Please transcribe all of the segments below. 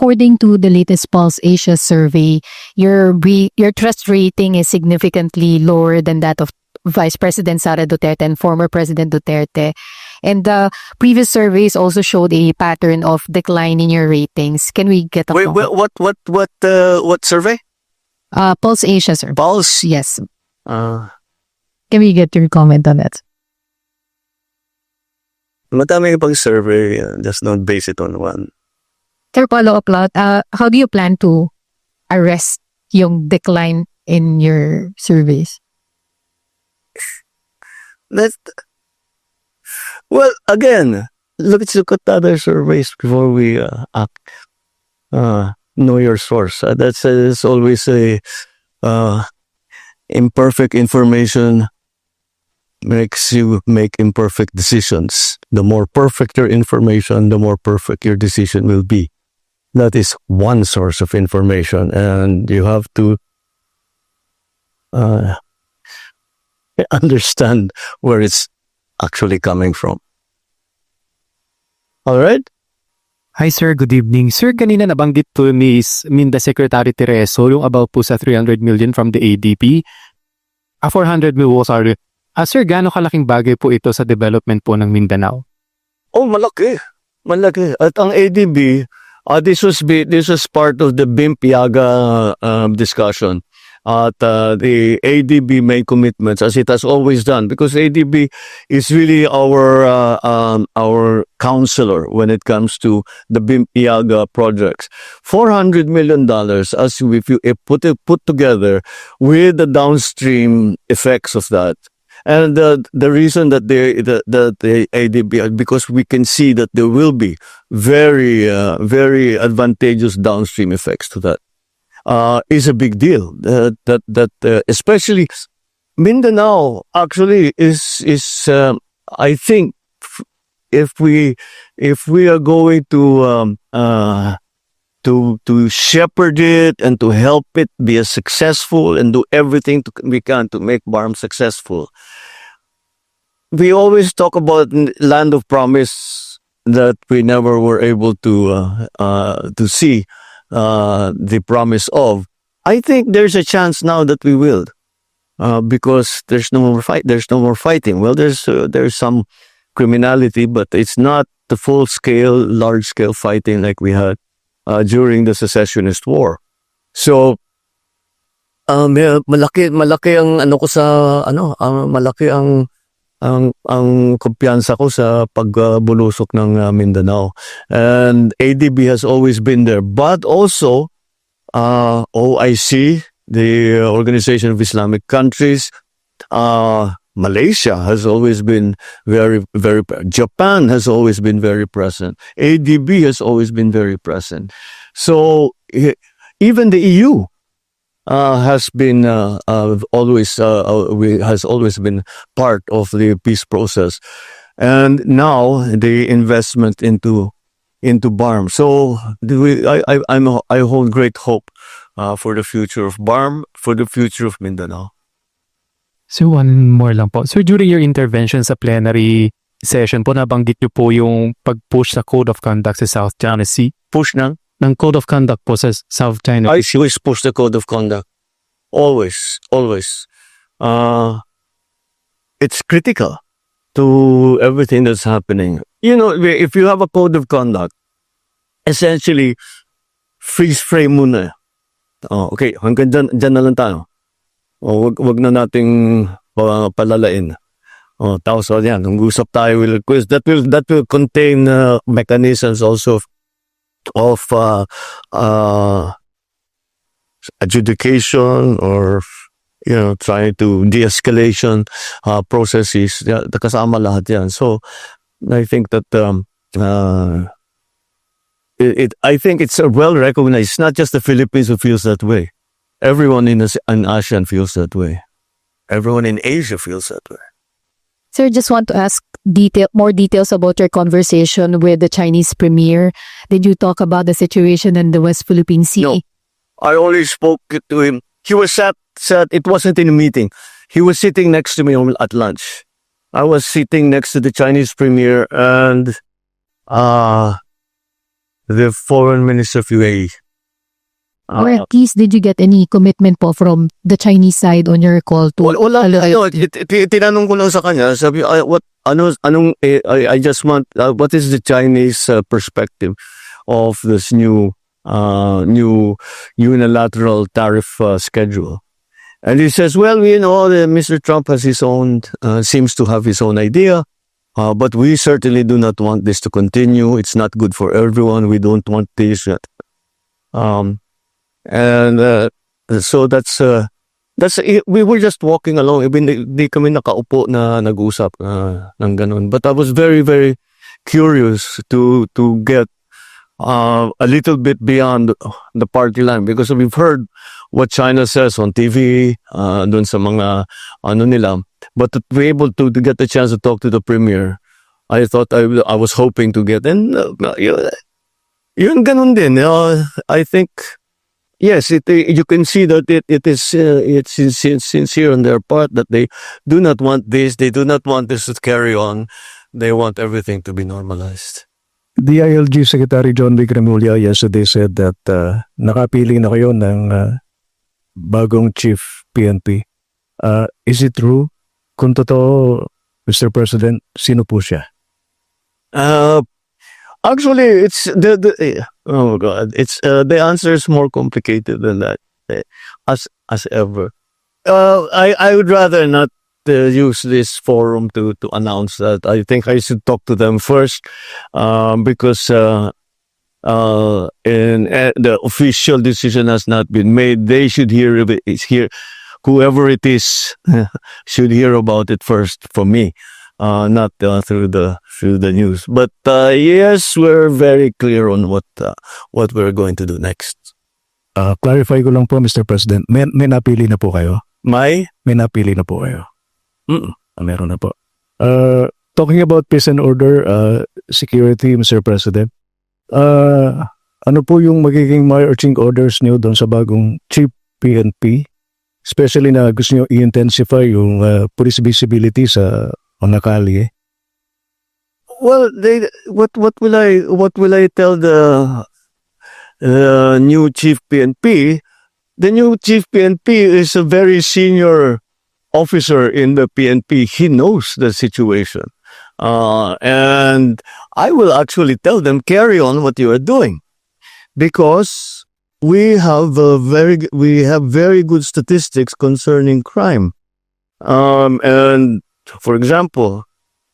according to the latest Pulse Asia survey, your trust rating is significantly lower than that of Vice President Sara Duterte and former President Duterte. And the previous surveys also showed a pattern of decline in your ratings. Can we get a Wait, what survey? Pulse Asia, sir. Pulse? Yes. Can we get your comment on that? Madami pang survey, just don't base it on one. Sir, follow-up lot. How do you plan to arrest yung decline in your surveys? Well, again, let's look at other surveys before we act. Know your source. That's always a imperfect information makes you make imperfect decisions. The more perfect your information, the more perfect your decision will be. That is one source of information, and you have to understand where it's actually coming from. All right? Hi sir, good evening. Sir, kanina nabanggit po ni Minda Secretary Tereso yung about po sa 300 million from the ADB. 400 million, sorry. Sir, gaano kalaking bagay po ito sa development po ng Mindanao? Oh, malaki. Malaki. At ang ADB, this was part of the BIMP-YAGA discussion. At the ADB made commitments, as it has always done, because ADB is really our counselor when it comes to the BIMP-YAGA projects. $400 million as if you put together with the downstream effects of that. And the reason that the ADB, because we can see that there will be very advantageous downstream effects to that, is a big deal. That especially Mindanao actually is I think if we are going to shepherd it and to help it be as successful and do everything we can to make BARM successful. We always talk about land of promise that we never were able to see the promise of. I think there's a chance now that we will, because there's no more fight. There's no more fighting. Well, there's some criminality, but it's not the full scale, large scale fighting like we had during the secessionist war. So malaki ang ano ko sa malaki ang kumpiyansa ko sa pagbulusok ng Mindanao. And ADB has always been there, but also OIC, the Organization of Islamic Countries, Malaysia has always been very Japan has always been very present. ADB has always been very present. So even the EU has always been part of the peace process, and now the investment into BARM. So I hold great hope for the future of BARM, for the future of Mindanao. So one more lang po. So during your intervention sa plenary session po, nabanggit niyo po yung pag-push sa Code of Conduct sa South China Sea. Push ng Code of Conduct po sa South China. I always push the Code of Conduct. Always. It's critical to everything that's happening. You know, if you have a Code of Conduct, essentially, freeze frame muna. Okay, hanggang dyan na lang tayo. Wag na nating palalain. Tapos yan, kung usap tayo will quiz, that will contain mechanisms also of adjudication or trying to de-escalation processes. Kasama lahat yan. So I think that I think it's well recognized. It's not just the Philippines who feels that way. Everyone in ASEAN feels that way. Everyone in Asia feels that way. Sir, just want to ask more details about your conversation with the Chinese premier. Did you talk about the situation in the West Philippine Sea? No, I only spoke to him. He was sat. It wasn't in a meeting. He was sitting next to me at lunch. I was sitting next to the Chinese premier, and the foreign minister of UAE. Or at least, did you get any commitment po from the Chinese side on your call to... Wala, tinanong ko lang sa kanya, sabi, I just want, what is the Chinese perspective of this new unilateral tariff schedule? And he says, well, Mr. Trump has his own, seems to have his own idea, but we certainly do not want this to continue. It's not good for everyone. We don't want this. So we were just walking along. Di kami nakaupo na nag-usap ng ganun. But I was very, very curious to get a little bit beyond the party line, because we've heard what China says on TV, dun sa mga nila. But to be able to get the chance to talk to the premier, I thought I was hoping to get, and yun ganun din. I think, yes, you can see that it's sincere on their part that they do not want this. They do not want this to carry on. They want everything to be normalized. The ILG Secretary John B. Cremulya yesterday said that nakapili na kayo ng bagong chief PNP. Is it true? Kung totoo, Mr. President, sino po siya? Actually, it's oh God, it's the answer is more complicated than that, as ever. I would rather not use this forum to announce that. I think I should talk to them first, because the official decision has not been made. They should hear of it. It's here. Whoever it is should hear about it first from me, not through the news. But yes, we're very clear on what we're going to do next. Clarify ko lang po, Mr. President. May napili na po kayo? May napili na po kayo? Meron na po. Talking about peace and order, security, Mr. President, ano po yung magiging marching orders niyo doon sa bagong chief PNP? Especially na gusto niyo i-intensify yung police visibility sa mga kalye. Well, what will I tell the new chief PNP? The new chief PNP is a very senior officer in the PNP. He knows the situation, and I will actually tell them, carry on what you are doing, because we have very good statistics concerning crime. And for example,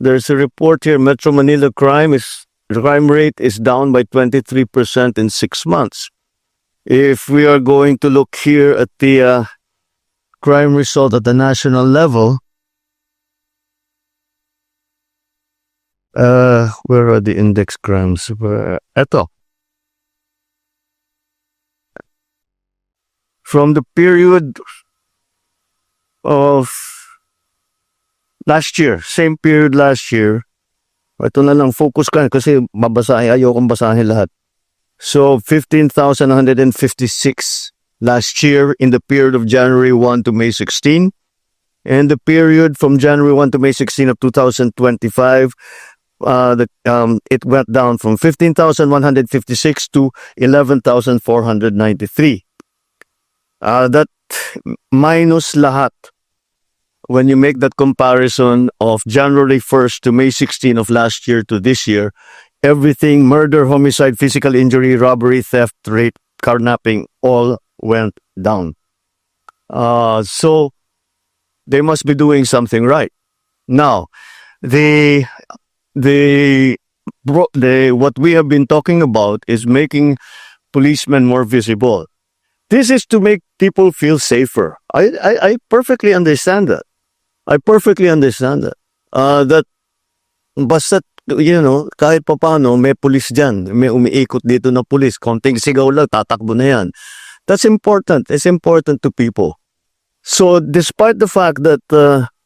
there's a report here: Metro Manila crime rate is down by 23% in 6 months. If we are going to look here at the crime result at the national level, where are the index crimes? Eto. From the period of last year, same period last year, ito na lang, focus ka kasi ayaw kong basahin lahat. So 15,156 last year in the period of January 1 to May 16. And the period from January 1 to May 16 of 2025, it went down from 15,156 to 11,493. That minus lahat, when you make that comparison of January 1st to May 16 of last year to this year, everything, murder, homicide, physical injury, robbery, theft, rape, carnapping, all went down. So they must be doing something right. Now, what we have been talking about is making policemen more visible. This is to make people feel safer. I perfectly understand that. I perfectly understand that. That basta, kahit papano, may pulis dyan. May umiikot dito na pulis. Konting sigaw lang, tatakbo na yan. That's important. It's important to people. So, despite the fact that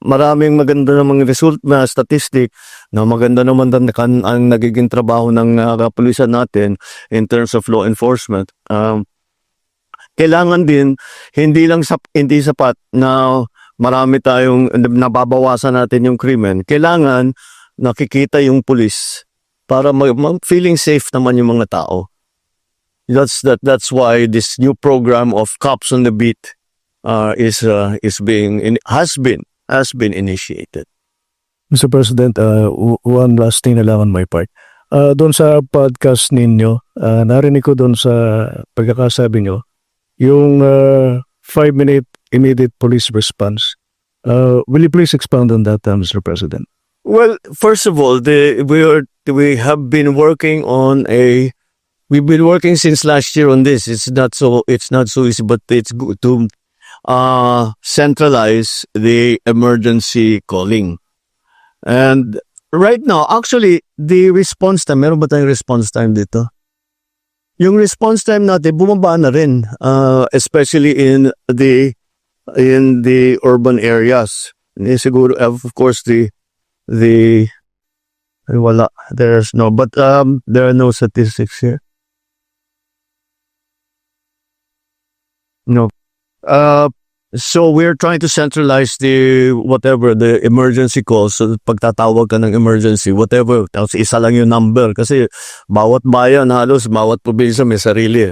maraming maganda namang result na statistic, na maganda naman ang nagiging trabaho ng kapulisan natin in terms of law enforcement, kailangan din, hindi sapat na marami tayong nababawasan natin yung krimen. Kailangan nakikita yung pulis para feeling safe naman yung mga tao. That's why this new program of cops on the beat has been initiated. Mr. President, one last thing na lang on my part. Doon sa podcast ninyo, narinig ko doon sa pagkakasabi nyo, yung 5-minute immediate police response. Will you please expound on that, Mr. President? Well, first of all, we have been working we've been working since last year on this. It's not so easy, but it's good to centralize the emergency calling. And right now, actually, the response time, meron ba tayong response time dito? Yung response time natin, bumaba na rin, especially in the urban areas. Siguro, of course, wala, there are no statistics here. No. So we're trying to centralize the emergency calls. So pagtatawag ka ng emergency, whatever, tapos isa lang yung number. Kasi bawat bayan, halos bawat probinsya may sarili.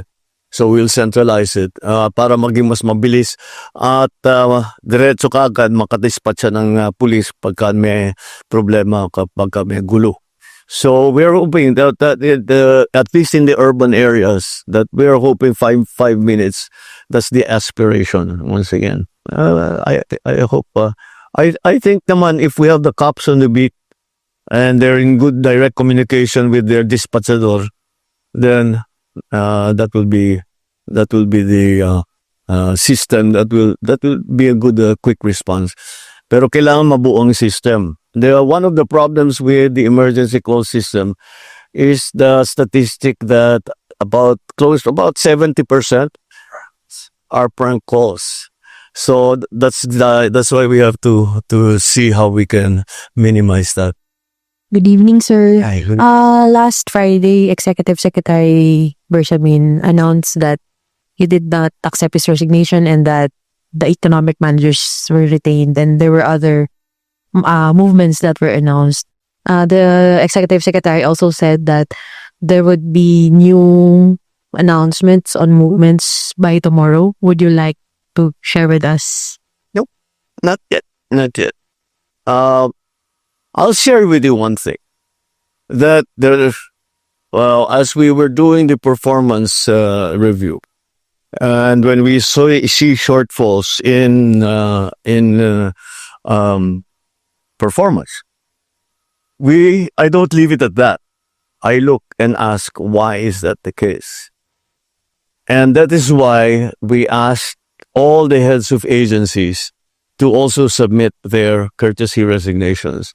So we'll centralize it para maging mas mabilis at diretso ka agad makadispatch siya ng pulis pagka may problema, kapag may gulo. So we're hoping that at least in the urban areas, that we're hoping 5 minutes. That's the aspiration. Once again, I hope. I think naman if we have the cops on the beat and they're in good direct communication with their dispatchador, then that will be the system that will be a good quick response. Pero kailangan mabuong system. One of the problems with the emergency call system is the statistic that about 70% are prank calls. So that's why we have to see how we can minimize that. Good evening, sir. Hi, good- Last Friday, Executive Secretary Bersamin announced that he did not accept his resignation and that the economic managers were retained, and there were other movements that were announced. The Executive Secretary also said that there would be new announcements on movements by tomorrow. Would you like to share with us? Not yet. I'll share with you one thing. That as we were doing the performance review, and when we see shortfalls in performance, I don't leave it at that. I look and ask, why is that the case? And that is why we asked all the heads of agencies to also submit their courtesy resignations,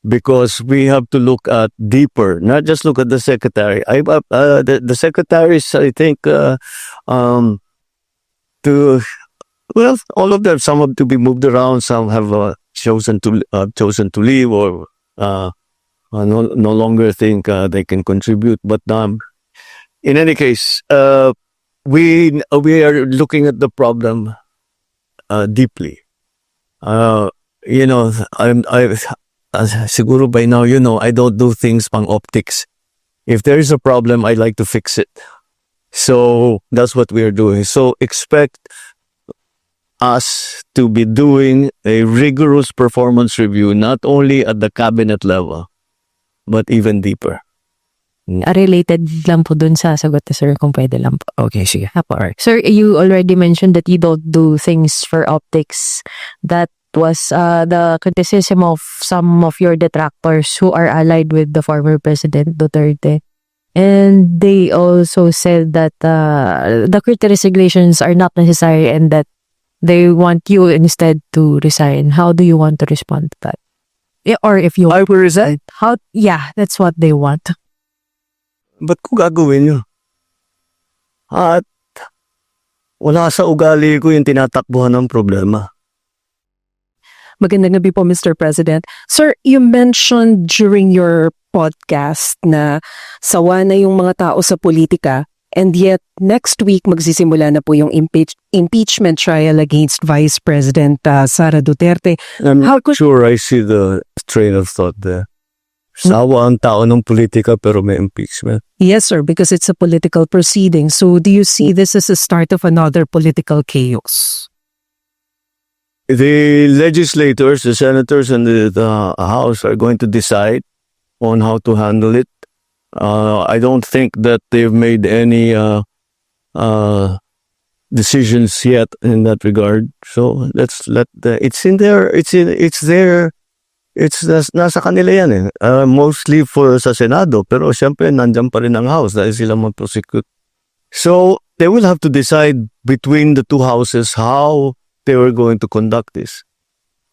because we have to look at deeper, not just look at the secretary. The secretaries, I think, all of them. Some have to be moved around. Some have chosen to leave or no longer think they can contribute. But in any case, we are looking at the problem deeply. Siguro by now, I don't do things pang optics. If there is a problem, I like to fix it. So that's what we are doing. So expect us to be doing a rigorous performance review, not only at the cabinet level, but even deeper. Related lang po dun sa sagot ni sir, kung pwede lang po. Okay, sige. Alright. Sir, you already mentioned that you don't do things for optics. That was the criticism of some of your detractors who are allied with the former President Duterte. And they also said that the resignations are not necessary and that they want you instead to resign. How do you want to respond to that? Or if you... I will resign. Yeah, that's what they want. Ba't ko gagawin yun? At wala sa ugali ko yung tinatakbuhan ng problema. Magandang gabi po, Mr. President. Sir, you mentioned during your podcast na sawa na yung mga tao sa politika, and yet next week magsisimula na po yung impeachment trial against Vice President Sara Duterte. I'm not sure I see the train of thought there. Sawa ang tao ng politika pero may impeachment. Yes, sir, because it's a political proceeding. So do you see this as a start of another political chaos? The legislators, the senators, and the House are going to decide on how to handle it. I don't think that they've made any decisions yet in that regard. So let's let it's in there. It's there. Nasa kanila yan eh. Mostly for sa Senado, pero siyempre nandiyan pa rin ang House dahil sila mag-prosecute. So they will have to decide between the two houses how they were going to conduct this.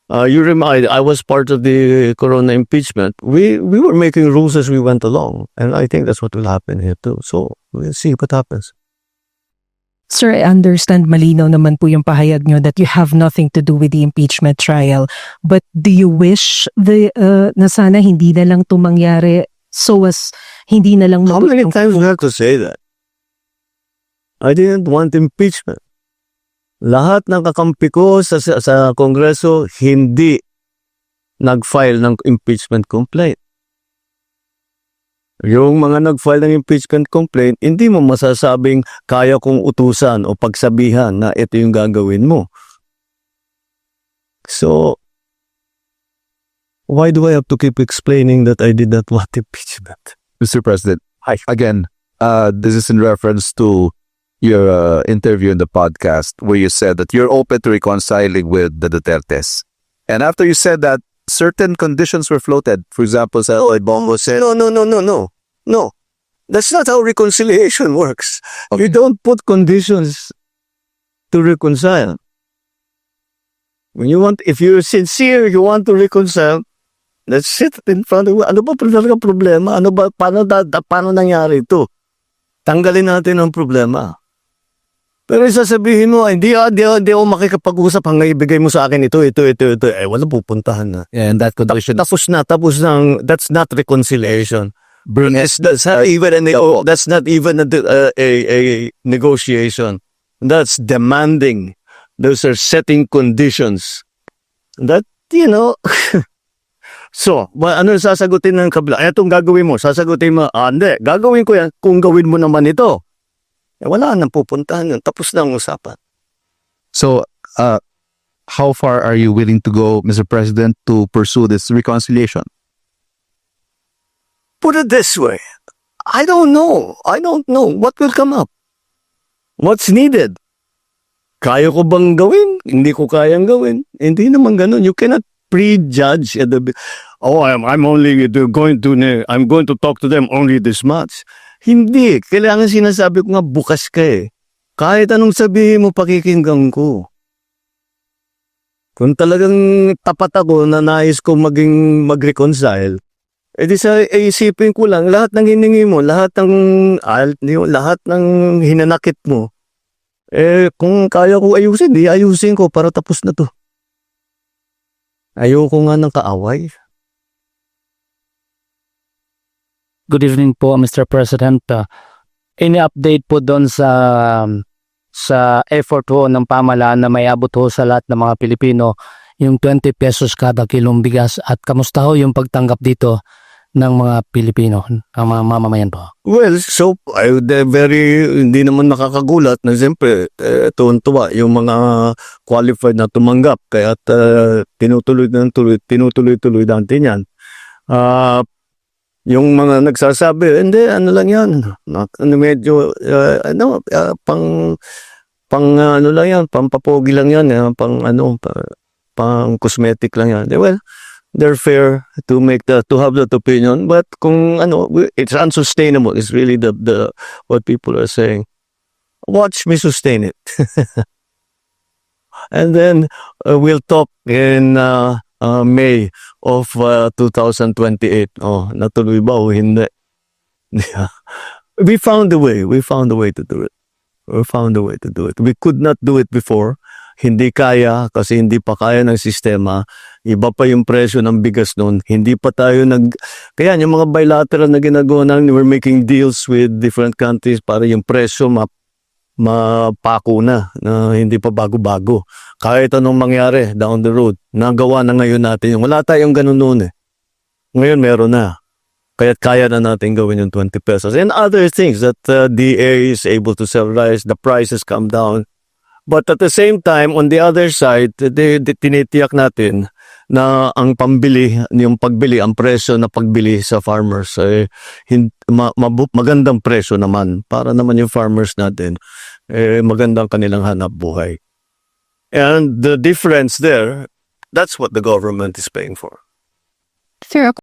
You remind, I was part of the Corona impeachment. We were making rules as we went along, and I think that's what will happen here too. So we'll see what happens. Sir, I understand malinaw naman po yung pahayag nyo that you have nothing to do with the impeachment trial. But do you wish na sana hindi na lang ito mangyari so as hindi na lang... How many times we have to say that? I didn't want impeachment. Lahat ng kakampi ko sa Kongreso hindi nag-file ng impeachment complaint. Yung mga nag-file ng impeachment complaint, hindi mo masasabing kaya kong utusan o pagsabihan na ito yung gagawin mo. So, why do I have to keep explaining that I did not want impeachment? Mr. President, again, this is in reference to your interview in the podcast where you said that you're open to reconciling with the Dutertes. And after you said that, certain conditions were floated. For example, Bongo said... No. That's not how reconciliation works. Okay. You don't put conditions to reconcile. If you're sincere, you want to reconcile, let's sit in front of you. Ano ba problema? Paano nangyari ito? Tanggalin natin ang problema. Pero sasabihin mo, hindi ako makikipag-usap hanggang ibigay mo sa akin ito. Wala pupuntahan na. Yeah, and that condition... Tapos na. That's not reconciliation. That's not even a negotiation. That's demanding. Those are setting conditions. That, So, ano sasagutin ng kabila? Itong gagawin mo. Sasagutin mo, hindi. Gagawin ko yan kung gawin mo naman ito. Wala nang pupuntahan yun. Tapos na ang usapan. So, how far are you willing to go, Mr. President, to pursue this reconciliation? Put it this way. I don't know what will come up. What's needed? Kaya ko bang gawin? Hindi ko kayang gawin. Hindi naman ganun. You cannot prejudge at the... I'm going to talk to them only this much. Hindi. Kailangan sinasabi ko nga bukas ka eh. Kahit anong sabihin mo, pakikinggan ko. Kung talagang tapat ako na nais ko mag-reconcile, di isipin ko lang, lahat ng hiningi mo, lahat ng hinanakit mo, kung kaya ko ayusin, di ayusin ko para tapos na to. Ayoko nga ng kaaway. Good evening po, Mr. President. Any update po doon sa effort ho ng pamahalaan na may abot ho sa lahat ng mga Pilipino yung 20 pesos kada kilong bigas at kamusta ho yung pagtanggap dito ng mga Pilipino, ang mga mamamayan po? Well, so hindi naman nakakagulat na siyempre tuwan-tuwa yung mga qualified na tumanggap kaya tinutuloy natin yan. Yung mga nagsasabi, hindi, ano lang yan, medyo, ano lang yan, pampapogi lang yan, pang cosmetic lang yan. Well, they're fair to have that opinion, but kung it's unsustainable, is really the what people are saying. Watch me sustain it. And then we'll talk in May of 2028. Natuloy ba o hindi? We found a way to do it. We could not do it before. Hindi kaya kasi hindi pa kaya ng sistema. Iba pa yung presyo ng bigas noon. Hindi pa tayo kaya yung mga bilateral na ginagawa namin, we're making deals with different countries para yung presyo mapako na hindi pa bago-bago. Kahit anong mangyari down the road, nagawa na ngayon natin. Wala tayong ganun noon eh. Ngayon meron na. Kaya kaya na natin gawin yung 20 pesos. And other things that DA is able to sell rice, the prices come down. But at the same time, on the other side, tinitiyak natin na ang pambili, yung pagbili, ang presyo na pagbili sa farmers, magandang presyo naman. Para naman yung farmers natin, magandang kanilang hanap buhay. And the difference there, that's what the government is paying for. Sir,